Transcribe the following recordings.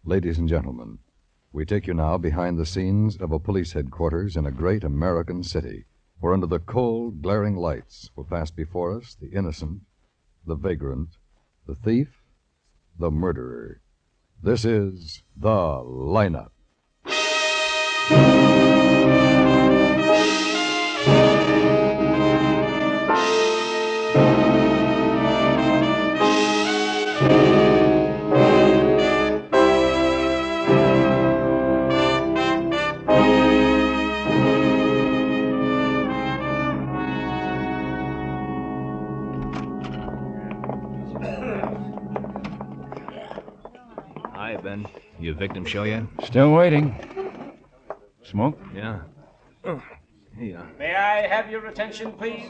Ladies and gentlemen, we take you now behind the scenes of a police headquarters in a great American city, where under the cold, glaring lights will pass before us the innocent, the vagrant, the thief, the murderer. This is The Lineup. Hi, Ben. You victim show yet? Still waiting. Smoke? Yeah. May I have your attention, please?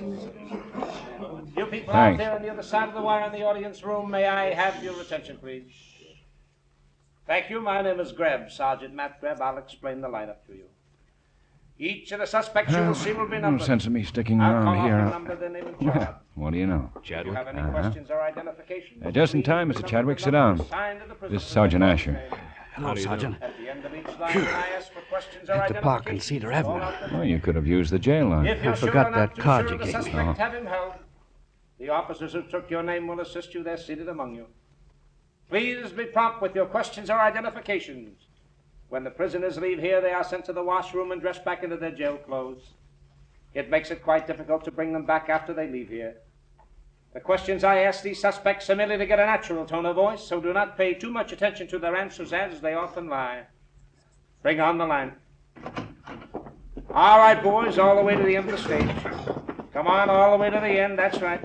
You people Thanks. out there on the other side of the wire in the audience room, may I have your attention, please? Thank you. My name is Greb, Sergeant Matt Greb. I'll explain the lineup to you. Each of the suspects you will see will be No numbered. sense of me sticking I'll around call off here. the number, their name and job. What do you know? If you Chadwick? have any questions or identifications, Just in time, Mr. Chadwick. Sit down. This is Sergeant Asher. Hello, Sergeant. At the end of each line, I ask for questions or At the park on identifications. Cedar Avenue. Well, you could have used the jail line. If you're I sure forgot enough that to card serve you the gave me. suspect, have him held. The officers who took your name will assist you. They're seated among you. Please be prompt with your questions or identifications. When the prisoners leave here, they are sent to the washroom and dressed back into their jail clothes. It makes it quite difficult to bring them back after they leave here. The questions I ask these suspects are merely to get a natural tone of voice, so do not pay too much attention to their answers as they often lie. Bring on the line. All right, boys, all the way to the end of the stage. Come on, all the way to the end, that's right.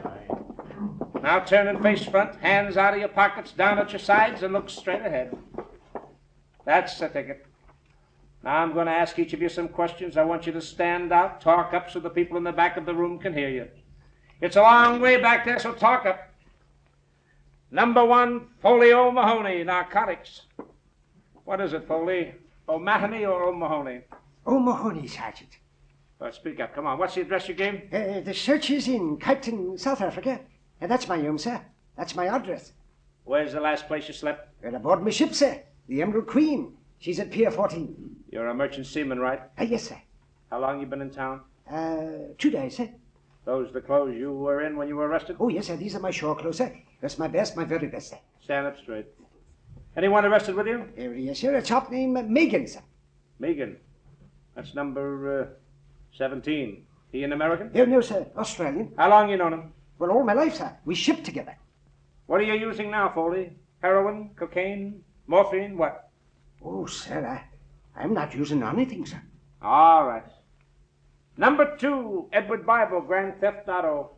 Now turn and face front, hands out of your pockets, down at your sides, and look straight ahead. That's the ticket. Now I'm going to ask each of you some questions. I want you to stand out, talk up so the people in the back of the room can hear you. It's a long way back there, so talk up. Number 1, Foley O'Mahony, narcotics. What is it, Foley? O'Mahony or O'Mahony? O'Mahony, Sergeant. Well, speak up, come on. What's the address you gave? The search is in Kyneton, South Africa. That's my home, sir. That's my address. Where's the last place you slept? We're aboard my ship, sir. The Emerald Queen. She's at Pier 14. You're a merchant seaman, right? Yes, sir. How long you been in town? 2 days, sir. Those the clothes you were in when you were arrested? Oh, yes, sir. These are my shore clothes, sir. That's my best, my very best, sir. Stand up straight. Anyone arrested with you? Yes, sir. A chap named Megan, sir. Megan. That's number 17. He an American? No, sir. Australian. How long you known him? Well, all my life, sir. We shipped together. What are you using now, Foley? Heroin, cocaine, morphine, what? Oh, sir, I'm not using anything, sir. All right. Number 2, Edward Bible, Grand Theft Auto.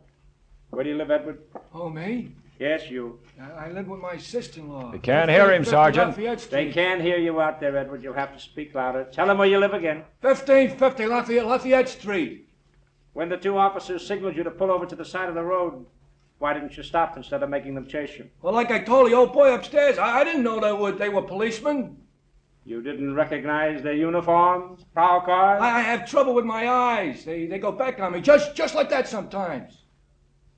Where do you live, Edward? Oh, me? Yes, you. I live with my sister-in-law. They can't hear him, 1550 Sergeant. Lafayette They Street. can't hear you out there, Edward. You'll have to speak louder. Tell them where you live again. 1550 Lafayette Street. When the 2 officers signaled you to pull over to the side of the road, why didn't you stop instead of making them chase you? Well, like I told the old boy upstairs, I didn't know they were policemen. You didn't recognize their uniforms, prowl cars? I have trouble with my eyes. They go back on me, just like that sometimes.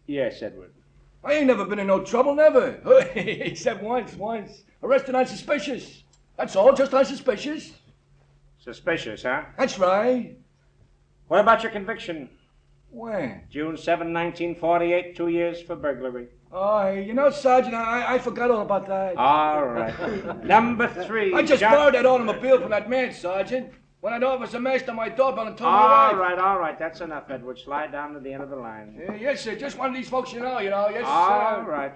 Yes, Edward. I ain't never been in no trouble, never. Except once. Arrested on suspicious. That's all, just on suspicious. Suspicious, huh? That's right. What about your conviction? When? June 7, 1948, 2 years for burglary. Oh, you know, Sergeant, I forgot all about that. All right. Number 3. I just John- borrowed that automobile from that man, Sergeant. When I know it was a master on my doorbell and told me All right. That's enough, Edward. Slide down to the end of the line. Yes, sir. Just one of these folks you know. Yes, All sir. right.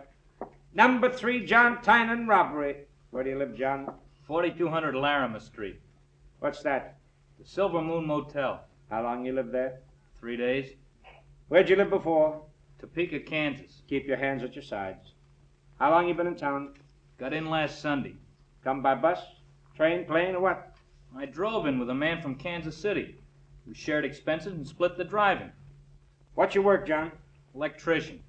Number 3, John Tynan, robbery. Where do you live, John? 4200 Larimer Street. What's that? The Silver Moon Motel. How long you lived there? 3 days. Where'd you live before? Topeka, Kansas. Keep your hands at your sides. How long you been in town? Got in last Sunday. Come by bus, train, plane, or what? I drove in with a man from Kansas City. We shared expenses and split the driving. What's your work, John? Electrician.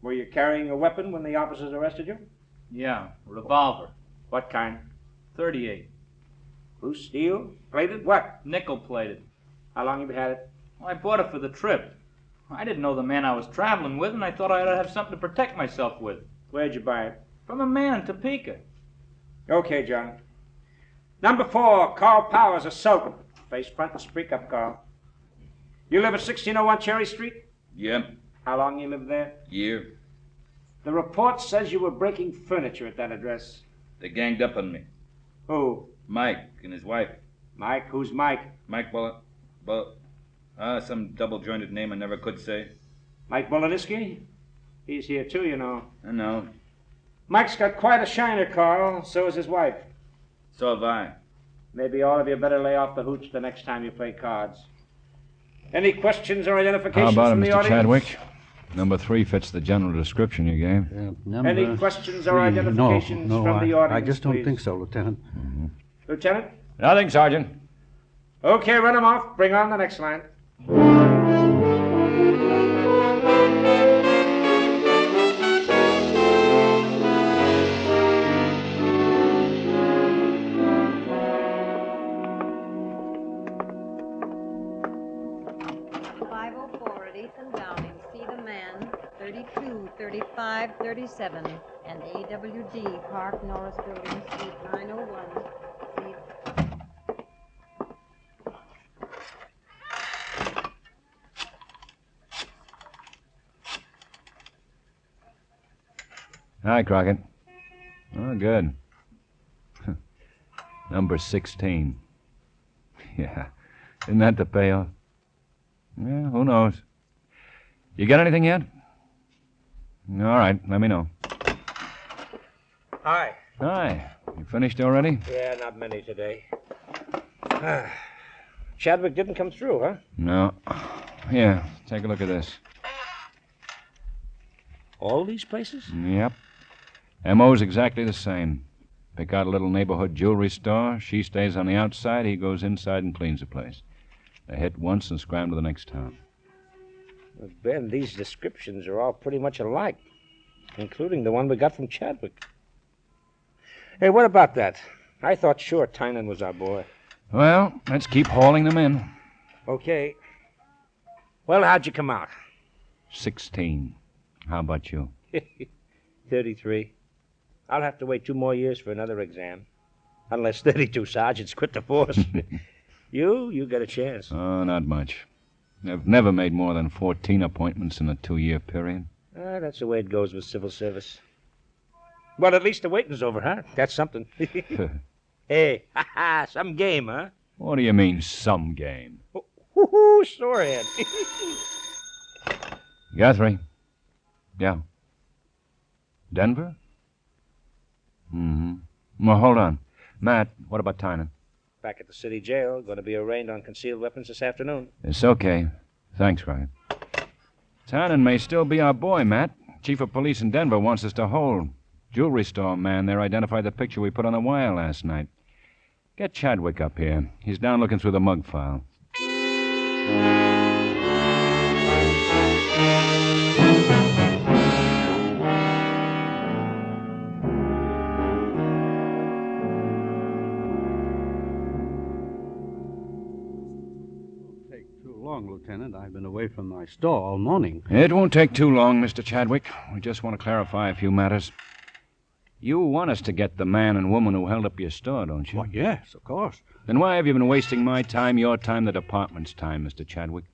Were you carrying a weapon when the officers arrested you? Yeah, revolver. What kind? 38. Loose steel? Plated? What? Nickel plated. How long have you had it? Well, I bought it for the trip. I didn't know the man I was traveling with, and I thought I ought to have something to protect myself with. Where'd you buy it? From a man in Topeka. Okay, John. Number 4, Carl Powers, assault. Face front and speak up, Carl. You live at 1601 Cherry Street? Yep. How long you lived there? Year. The report says you were breaking furniture at that address. They ganged up on me. Who? Mike and his wife. Mike? Who's Mike? Mike Bullet. Some double-jointed name I never could say. Mike Boloniski? He's here too, you know. I know. Mike's got quite a shiner, Carl. So is his wife. So have I. Maybe all of you better lay off the hooch the next time you play cards. Any questions or identifications How about it, from the Mr. audience? Chadwick? Number 3 fits the general description you gave. Any questions or identifications no, from the audience, I just don't please? think so, Lieutenant. Lieutenant? Nothing, Sergeant. Okay, run them off. Bring on the next line. See the man, 32, 35, 37, and AWD, Park Norris Building, Suite 901. See... Hi, Crockett. Oh, good. Number 16. Yeah. Isn't that the payoff? Yeah, who knows? You got anything yet? All right, let me know. Hi. Hi. You finished already? Yeah, not many today. Chadwick didn't come through, huh? No. Here, take a look at this. All these places? Yep. M.O.'s exactly the same. Pick out a little neighborhood jewelry store. She stays on the outside. He goes inside and cleans the place. They hit once and scram to the next town. Well, Ben, these descriptions are all pretty much alike, including the one we got from Chadwick. Hey, what about that? I thought sure Tynan was our boy. Well, let's keep hauling them in. Okay. Well, how'd you come out? 16. How about you? 33. I'll have to wait 2 more years for another exam. Unless 32 sergeants quit the force. You got a chance. Oh, not much. I've never made more than 14 appointments in a 2-year period. That's the way it goes with civil service. Well, at least the waiting's over, huh? That's something. Hey, some game, huh? What do you mean, some game? Woo-hoo, sorehead. Guthrie. Yeah. Denver? Mm-hmm. Well, hold on. Matt, what about Tynan? Back at the city jail. Going to be arraigned on concealed weapons this afternoon. It's okay. Thanks, Crockett. Tynan may still be our boy, Matt. Chief of police in Denver wants us to hold. Jewelry store man there identified the picture we put on the wire last night. Get Chadwick up here. He's down looking through the mug file. Lieutenant. I've been away from my store all morning. It won't take too long, Mr. Chadwick. We just want to clarify a few matters. You want us to get the man and woman who held up your store, don't you? Why, yes, of course. Then why have you been wasting my time, your time, the department's time, Mr. Chadwick?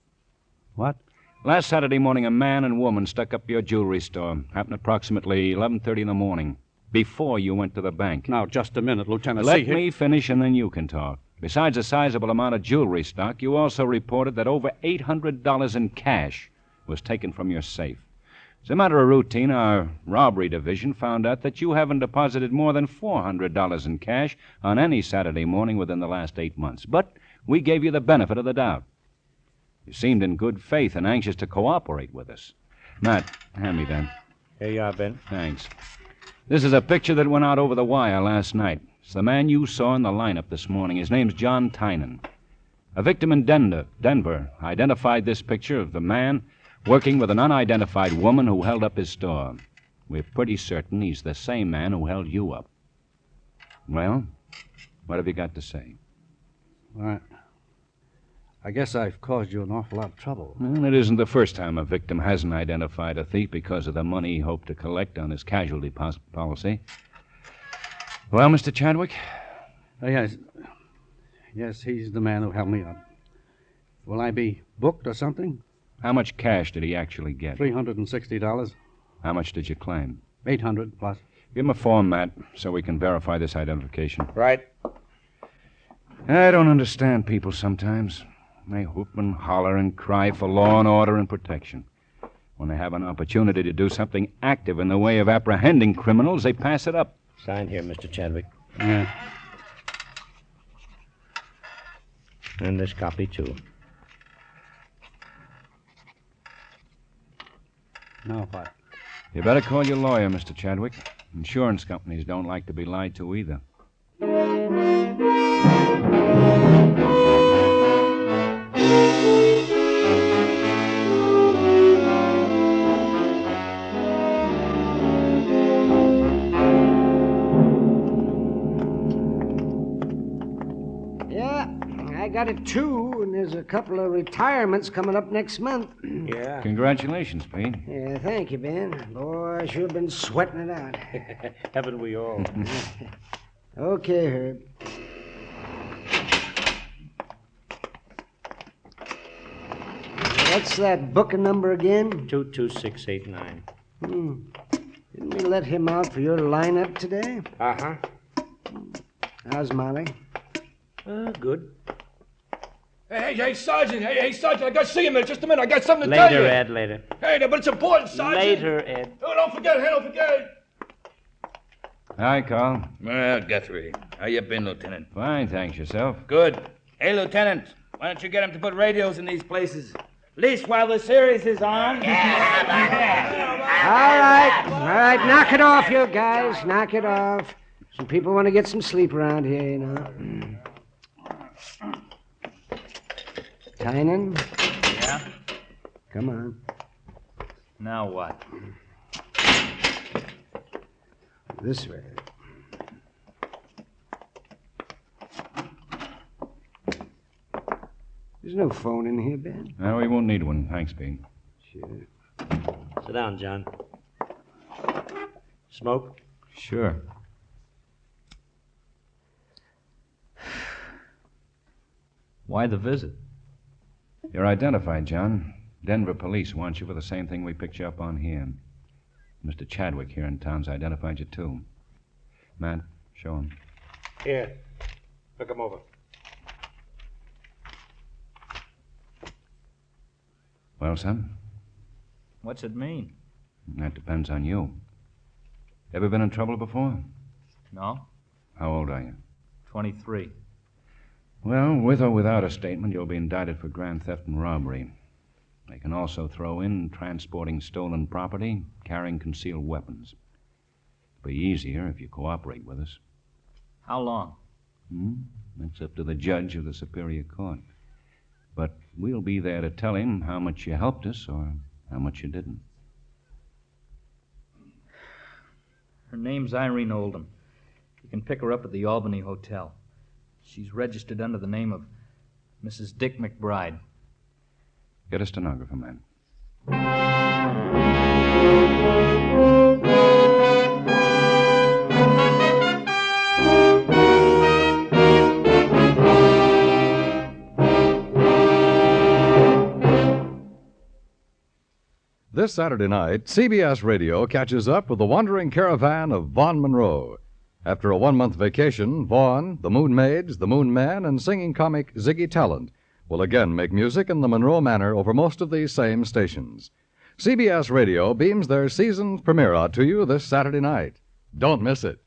What? Last Saturday morning, a man and woman stuck up your jewelry store. Happened approximately 11:30 in the morning, before you went to the bank. Now, just a minute, Lieutenant. Let me finish, and then you can talk. Besides a sizable amount of jewelry stock, you also reported that over $800 in cash was taken from your safe. As a matter of routine, our robbery division found out that you haven't deposited more than $400 in cash on any Saturday morning within the last 8 months. But we gave you the benefit of the doubt. You seemed in good faith and anxious to cooperate with us. Matt, hand me that. Here you are, Ben. Thanks. This is a picture that went out over the wire last night. It's the man you saw in the lineup this morning. His name's John Tynan. A victim in Denver identified this picture of the man working with an unidentified woman who held up his store. We're pretty certain he's the same man who held you up. Well, what have you got to say? All right. I guess I've caused you an awful lot of trouble. Well, it isn't the first time a victim hasn't identified a thief because of the money he hoped to collect on his casualty policy. Well, Mr. Chadwick? Yes. Yes, he's the man who held me up. Will I be booked or something? How much cash did he actually get? $360. How much did you claim? 800 plus. Give him a form, Matt, so we can verify this identification. Right. I don't understand people sometimes. They whoop and holler and cry for law and order and protection. When they have an opportunity to do something active in the way of apprehending criminals, they pass it up. Sign here, Mr. Chadwick. Yeah. And this copy, too. Now what? You better call your lawyer, Mr. Chadwick. Insurance companies don't like to be lied to either. Yeah, I got it too, and there's a couple of retirements coming up next month. Yeah. Congratulations, Pete. Yeah, thank you, Ben. Boy, I sure have been sweating it out. Haven't we all? Okay, Herb. What's that booking number again? 22689. Didn't we let him out for your lineup today? Uh-huh. How's Molly? Good. Hey, Sergeant. Hey, Sergeant, I got to see you a minute. Just a minute. I got something to tell you. Later, Ed, later. Hey, but it's important, Sergeant. Later, Ed. Oh, don't forget. Hi, Carl. Well, Guthrie, how you been, Lieutenant? Fine, thanks. Yourself? Good. Hey, Lieutenant, why don't you get him to put radios in these places? At least while the series is on. All right, knock it off, you guys. Knock it off. Some people want to get some sleep around here, you know. Tynan? Yeah? Come on. Now what? This way. There's no phone in here, Ben. No, we won't need one. Thanks, Pete. Sure. Sit down, John. Smoke? Sure. Why the visit? You're identified, John. Denver police want you for the same thing we picked you up on here. Mr. Chadwick here in town's identified you, too. Matt, show him. Here. Look him over. Well, son, What's it mean? that depends on you. Ever been in trouble before? No? How old are you? 23. Well, with or without a statement, you'll be indicted for grand theft and robbery. They can also throw in transporting stolen property, carrying concealed weapons. It'll be easier if you cooperate with us. How long? That's up to the judge of the Superior Court. But we'll be there to tell him how much you helped us or how much you didn't. Her name's Irene Oldham. You can pick her up at the Albany Hotel. She's registered under the name of Mrs. Dick McBride. Get a stenographer, man. This Saturday night, CBS Radio catches up with the wandering caravan of Vaughn Monroe. After a one-month vacation, Vaughn, the Moon Maids, the Moon Man, and singing comic Ziggy Talent will again make music in the Monroe manner over most of these same stations. CBS Radio beams their season's premiere out to you this Saturday night. Don't miss it.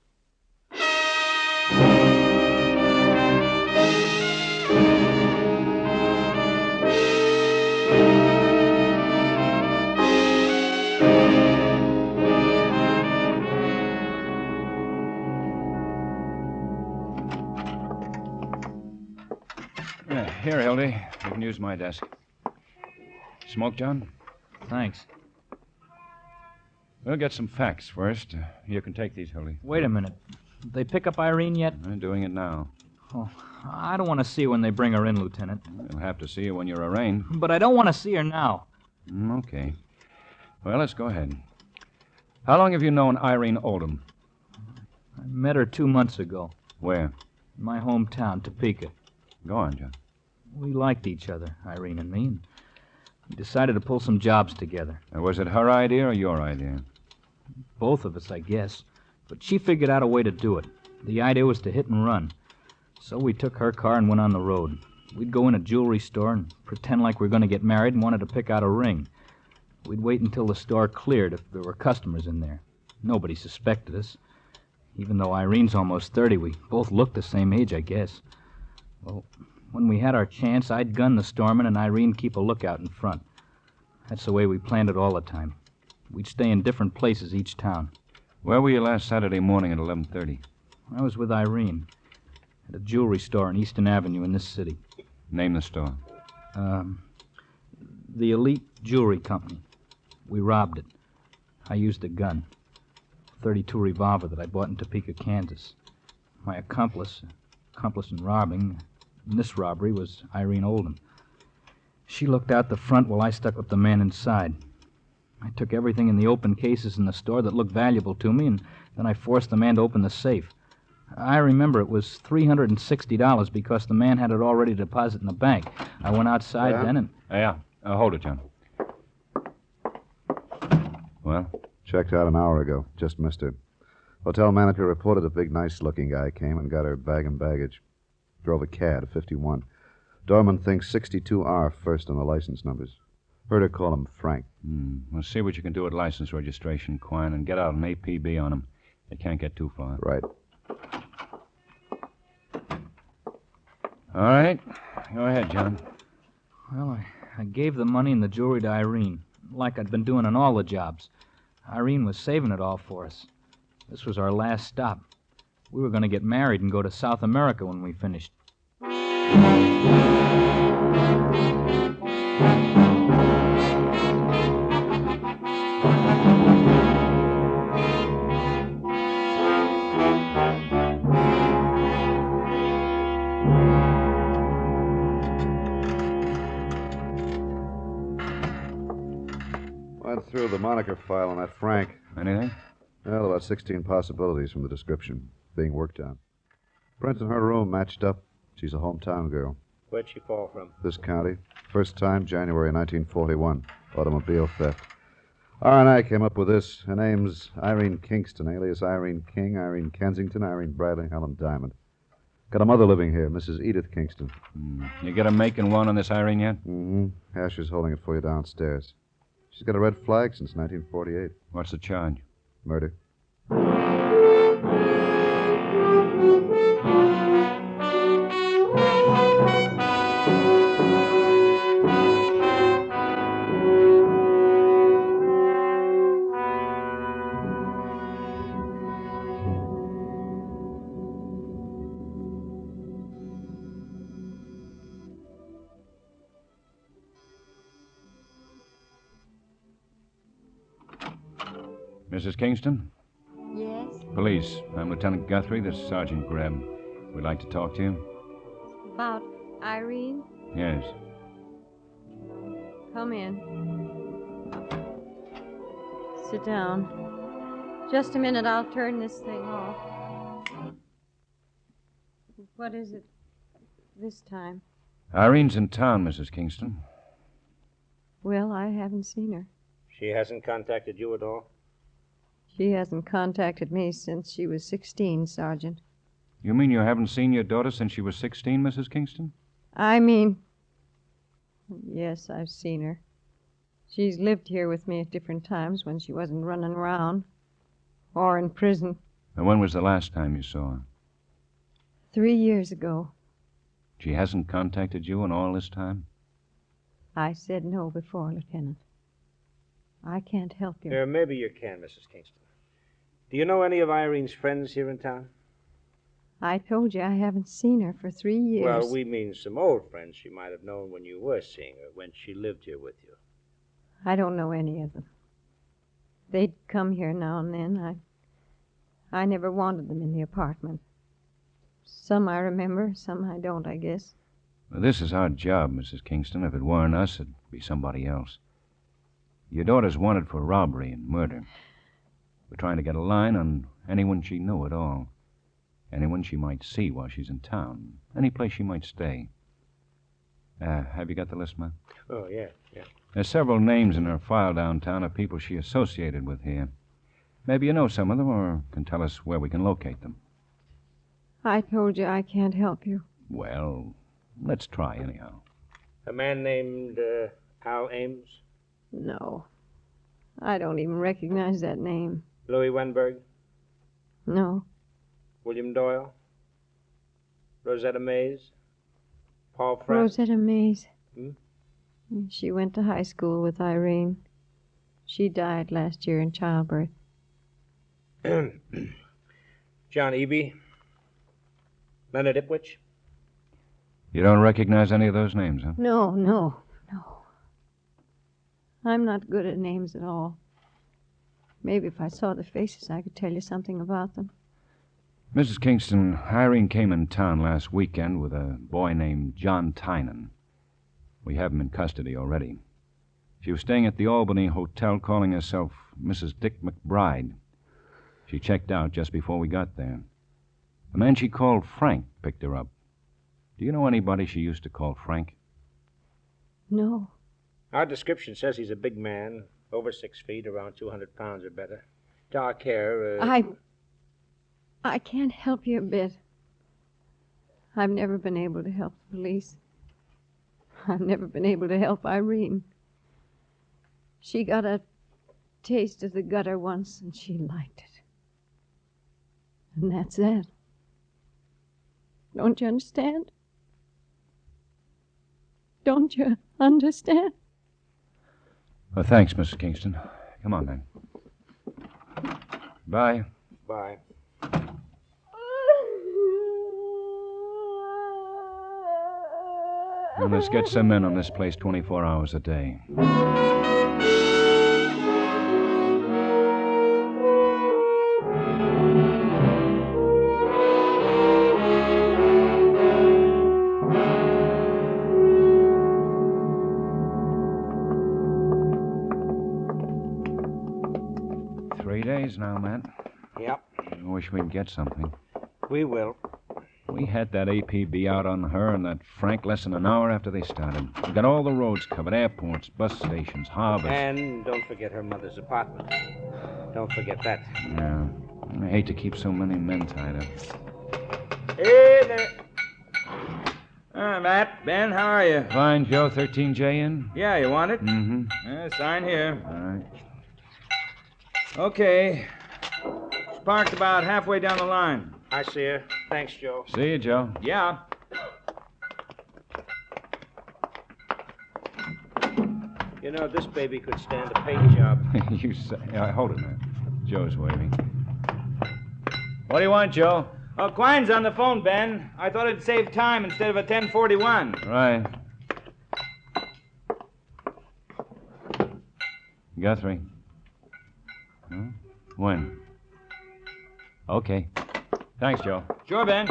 Here, Hildy. You can use my desk. Smoke, John? Thanks. We'll get some facts first. You can take these, Hildy. Wait a minute. Did they pick up Irene yet? I'm doing it now. Oh, I don't want to see her when they bring her in, Lieutenant. We'll have to see you when you're arraigned. But I don't want to see her now. Okay. Well, let's go ahead. How long have you known Irene Oldham? I met her 2 months ago. Where? In my hometown, Topeka. Go on, John. We liked each other, Irene and me, and we decided to pull some jobs together. Was it her idea or your idea? Both of us, I guess. But she figured out a way to do it. The idea was to hit and run. So we took her car and went on the road. We'd go in a jewelry store and pretend like we were going to get married and wanted to pick out a ring. We'd wait until the store cleared if there were customers in there. Nobody suspected us. Even though Irene's almost 30, we both looked the same age, I guess. Well, when we had our chance, I'd gun the storeman and Irene keep a lookout in front. That's the way we planned it all the time. We'd stay in different places each town. Where were you last Saturday morning at 11:30? I was with Irene at a jewelry store on Eastern Avenue in this city. Name the store. The Elite Jewelry Company. We robbed it. I used a gun. A .32 revolver that I bought in Topeka, Kansas. My accomplice in robbing in this robbery was Irene Oldham. She looked out the front while I stuck with the man inside. I took everything in the open cases in the store that looked valuable to me, and then I forced the man to open the safe. I remember it was $360 because the man had it already deposited in the bank. I went outside then and... Yeah. Hold it, John. Well? Checked out an hour ago. Just missed her. Hotel manager reported a big, nice-looking guy came and got her bag and baggage. Drove a cad, a 51. Doorman thinks 62R first on the license numbers. Heard her call him Frank. Well, see what you can do at license registration, Quine, and get out an APB on him. They can't get too far. Right. All right. Go ahead, John. Well, I gave the money and the jewelry to Irene, like I'd been doing on all the jobs. Irene was saving it all for us. This was our last stop. We were going to get married and go to South America when we finished. Went through the moniker file on that Frank. Anything? Well, about 16 possibilities from the description being worked on. Prints in her room matched up. She's a hometown girl. Where'd she fall from? This county. First time, January 1941. Automobile theft. R&I came up with this. Her name's Irene Kingston, alias Irene King, Irene Kensington, Irene Bradley, Helen Diamond. Got a mother living here, Mrs. Edith Kingston. You get a make and one on this Irene yet? Mm-hmm. Asher's holding it for you downstairs. She's got a red flag since 1948. What's the charge? Murder. Mrs. Kingston? Yes? Police. I'm Lieutenant Guthrie. This is Sergeant Greb. We'd like to talk to you. About Irene? Yes. Come in. Sit down. Just a minute, I'll turn this thing off. What is it this time? Irene's in town, Mrs. Kingston. Well, I haven't seen her. She hasn't contacted you at all? She hasn't contacted me since she was 16, Sergeant. You mean you haven't seen your daughter since she was 16, Mrs. Kingston? I mean... Yes, I've seen her. She's lived here with me at different times when she wasn't running around. Or in prison. And when was the last time you saw her? 3 years ago. She hasn't contacted you in all this time? I said no before, Lieutenant. I can't help you. Maybe you can, Mrs. Kingston. Do you know any of Irene's friends here in town? I told you I haven't seen her for 3 years. Well, we mean some old friends she might have known when you were seeing her, when she lived here with you. I don't know any of them. They'd come here now and then. I never wanted them in the apartment. Some I remember, some I don't, I guess. Well, this is our job, Mrs. Kingston. If it weren't us, it'd be somebody else. Your daughter's wanted for robbery and murder. We're trying to get a line on anyone she knew at all. Anyone she might see while she's in town. Any place she might stay. Have you got the list, man? Oh, yeah. There's several names in her file downtown of people she associated with here. Maybe you know some of them or can tell us where we can locate them. I told you I can't help you. Well, let's try anyhow. A man named Al Ames? No. I don't even recognize that name. Louis Wenberg? No. William Doyle? Rosetta Mays? Paul Frank? Rosetta Mays. Hmm? She went to high school with Irene. She died last year in childbirth. John Eby? Leonard Ipwich? You don't recognize any of those names, huh? No. I'm not good at names at all. Maybe if I saw the faces, I could tell you something about them. Mrs. Kingston, Irene came in town last weekend with a boy named John Tynan. We have him in custody already. She was staying at the Albany Hotel calling herself Mrs. Dick McBride. She checked out just before we got there. The man she called Frank picked her up. Do you know anybody she used to call Frank? No. Our description says he's a big man, over 6 feet, around 200 pounds or better. Dark hair. I can't help you a bit. I've never been able to help the police. I've never been able to help Irene. She got a taste of the gutter once, and she liked it. And that's that. Don't you understand? Don't you understand? Well, thanks, Mrs. Kingston. Come on, then. Bye. Bye. And let's get some men on this place 24 hours a day. 3 days now, Matt. Yep. I wish we'd get something. We will. We had that APB out on her and that Frank less than an hour after they started. We got all the roads covered, airports, bus stations, harbors. And don't forget her mother's apartment. Don't forget that. Yeah. I hate to keep so many men tied up. Hey there. Matt, Ben, how are you? Fine, Joe. 13J in? Yeah, you want it? Mm-hmm. Sign here. All right. Okay. It's parked about halfway down the line. I see her. Thanks, Joe. See you, Joe. Yeah. You know, this baby could stand a paint job. You say... hold it, man. Joe's waving. What do you want, Joe? Oh, Quine's on the phone, Ben. I thought it'd save time instead of a 1041. Right. Guthrie. Huh? When? Okay. Thanks, Joe. Sure, Ben.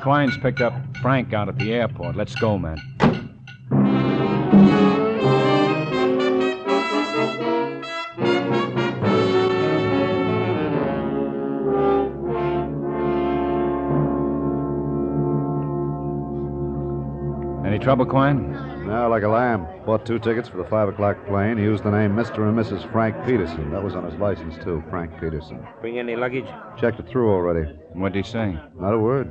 Quine's picked up Frank out at the airport. Let's go, man. Any trouble, Quine? No, like a lamb. Bought 2 tickets for the 5 o'clock plane. He used the name Mr. and Mrs. Frank Peterson. That was on his license, too, Frank Peterson. Bring any luggage? Checked it through already. What'd he say? Not a word.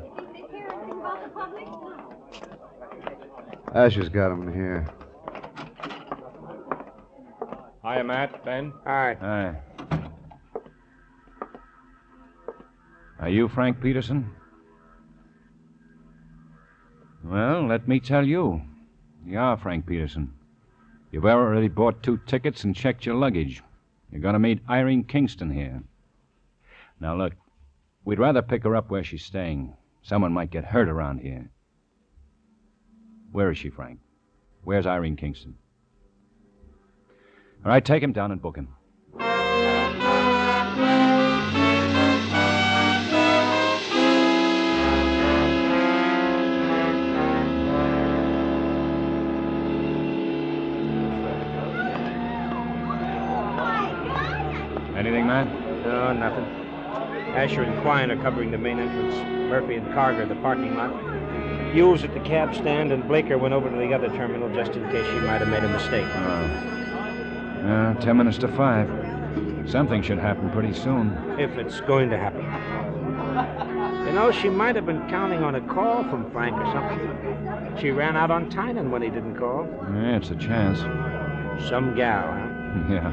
Asher's got him here. Hiya, Matt. Ben? Hi. Hi. Are you Frank Peterson? Well, let me tell you. You are Frank Peterson. You've already bought 2 tickets and checked your luggage. You're going to meet Irene Kingston here. Now, look, we'd rather pick her up where she's staying. Someone might get hurt around here. Where is she, Frank? Where's Irene Kingston? All right, take him down and book him. Anything, man? No, nothing. Asher and Quine are covering the main entrance. Murphy and Carger, the parking lot. Yule's at the cab stand, and Blaker went over to the other terminal just in case she might have made a mistake. 10 minutes to 5. Something should happen pretty soon. If it's going to happen. You know, she might have been counting on a call from Frank or something. She ran out on Tynan when he didn't call. Yeah, it's a chance. Some gal, huh? Yeah.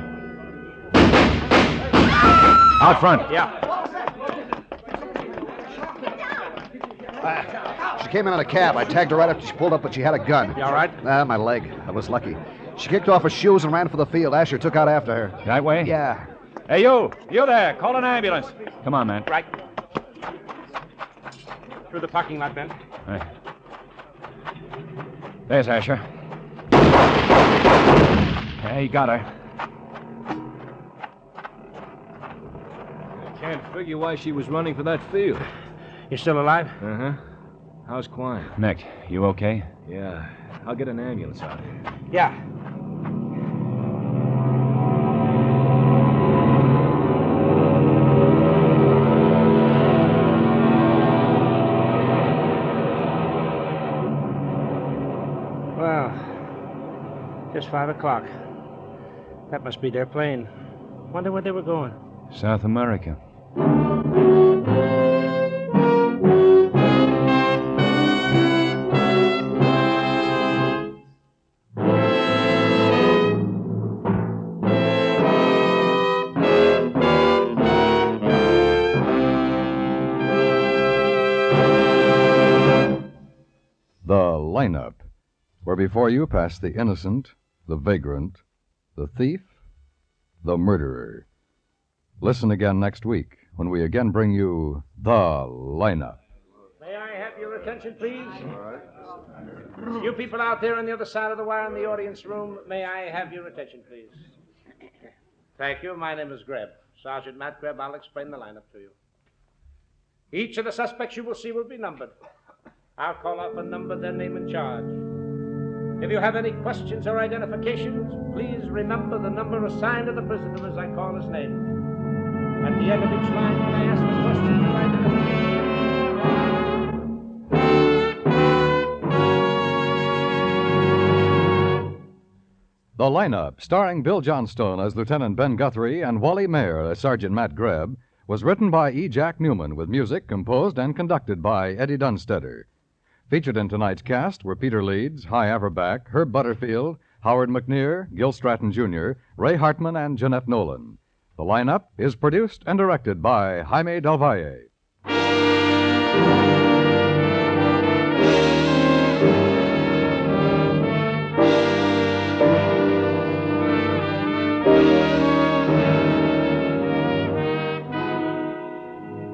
Out front. Yeah. She came in on a cab. I tagged her right after she pulled up, but she had a gun. You all right? My leg. I was lucky. She kicked off her shoes and ran for the field. Asher took out after her. That way? Yeah. Hey, you there. Call an ambulance. Come on, man. Right. Through the parking lot, Ben. Right. There's Asher. Yeah, he got her. I can't figure why she was running for that field. You still alive? Uh-huh. How's Quine? Nick, you okay? Yeah. I'll get an ambulance out. Yeah. Well, just 5 o'clock. That must be their plane. Wonder where they were going. South America. The lineup, where before you pass the innocent, the vagrant, the thief, the murderer. Listen again next week when we again bring you The Lineup. May I have your attention, please? You people out there on the other side of the wire in the audience room, may I have your attention, please? Thank you. My name is Greb. Sergeant Matt Greb. I'll explain the lineup to you. Each of the suspects you will see will be numbered. I'll call off a number, their name and charge. If you have any questions or identifications, please remember the number assigned to the prisoner as I call his name. At the end of each line, when I ask the questions or identifications. The Lineup, starring Bill Johnstone as Lieutenant Ben Guthrie and Wally Mayer as Sergeant Matt Greb, was written by E. Jack Newman with music composed and conducted by Eddie Dunstetter. Featured in tonight's cast were Peter Leeds, Hy Averback, Herb Butterfield, Howard McNear, Gil Stratton Jr., Ray Hartman, and Jeanette Nolan. The Lineup is produced and directed by Jaime Del Valle.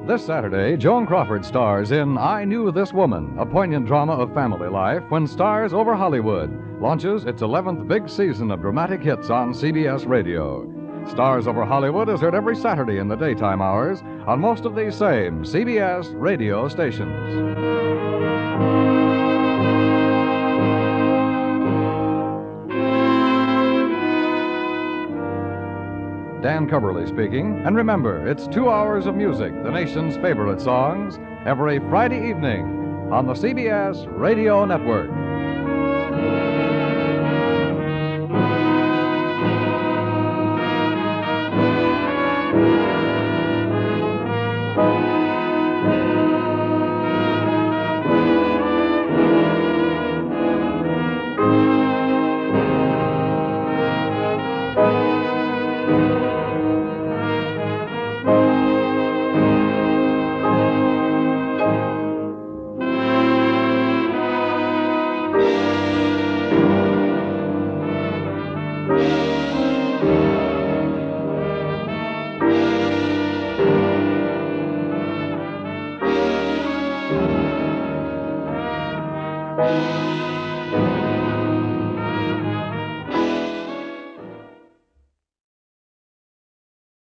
This Saturday, Joan Crawford stars in I Knew This Woman, a poignant drama of family life when Stars Over Hollywood launches its 11th big season of dramatic hits on CBS Radio. Stars Over Hollywood is heard every Saturday in the daytime hours on most of these same CBS radio stations. Dan Coverly speaking. And remember, it's 2 hours of music, the nation's favorite songs, every Friday evening on the CBS Radio Network. Thank you.